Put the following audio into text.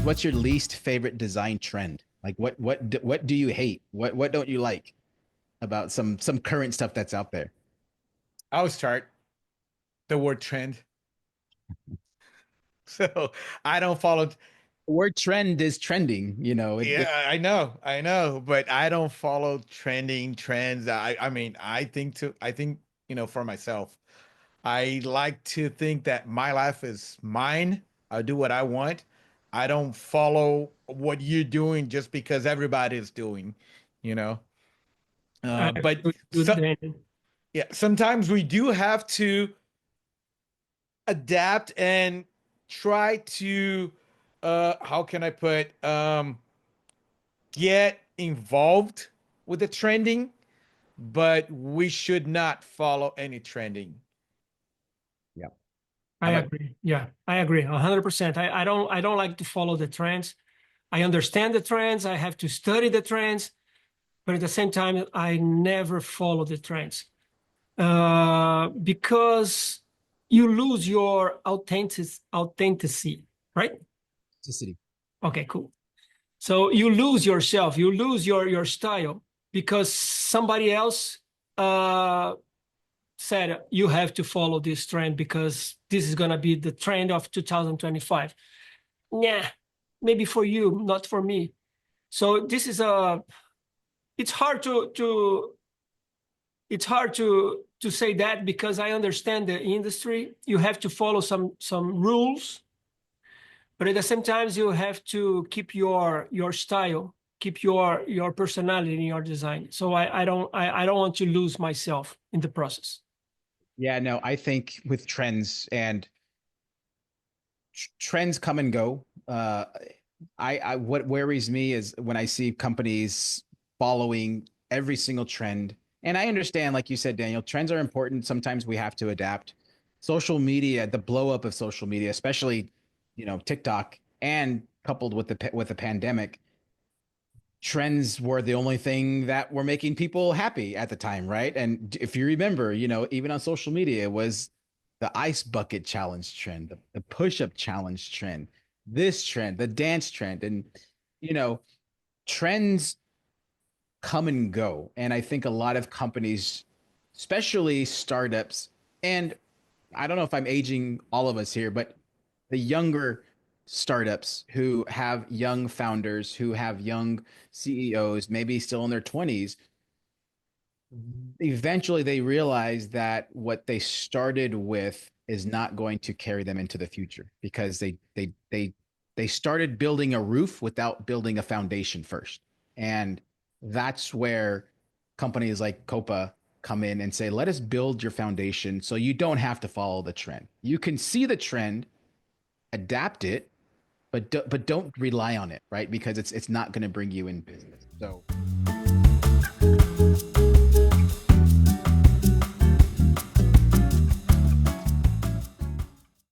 What's your least favorite design trend? Like what do you hate? What don't you like about some current stuff that's out there? I'll start the word trend. So I don't follow. The word trend is trending, Yeah, I know, but I don't follow trending trends. I mean, I think, for myself, I like to think that my life is mine. I do what I want. I don't follow what you're doing just because everybody is doing, you know. I But agree with so, Daniel. yeah, sometimes we do have to adapt and try to how can I put get involved with the trending, but we should not follow any trending. Yeah. How I about agree. Yeah, I agree 100%. I don't like to follow the trends. I understand the trends. I have to study the trends, but at the same time, I never follow the trends because you lose your authenticity, right? authenticity? Okay, cool. So you lose yourself, you lose your style because somebody else uh, said you have to follow this trend because this is gonna be the trend of 2025. Nah, maybe for you, not for me. So this is a. It's hard to it's hard to say that because I understand the industry. You have to follow some rules, but at the same time you have to keep your style, keep your personality in your design. So I don't want to lose myself in the process. Yeah, no, I think with trends and trends come and go. I what worries me is when I see companies following every single trend. And I understand, like you said, Daniel, trends are important. Sometimes we have to adapt. Social media, the blow up of social media, especially, TikTok, and coupled with the pandemic, trends were the only thing that were making people happy at the time, right? And if you remember, even on social media, it was the ice bucket challenge trend, the push-up challenge trend, this trend, the dance trend. And, you know, trends come and go. And I think a lot of companies, especially startups, and I don't know if I'm aging all of us here, but the younger startups who have young founders, who have young CEOs, maybe still in their 20s, eventually they realize that what they started with is not going to carry them into the future because they started building a roof without building a foundation first. And that's where companies like Copa come in and say, let us build your foundation so you don't have to follow the trend. You can see the trend, adapt it, but don't rely on it, right? Because it's not going to bring you in business. So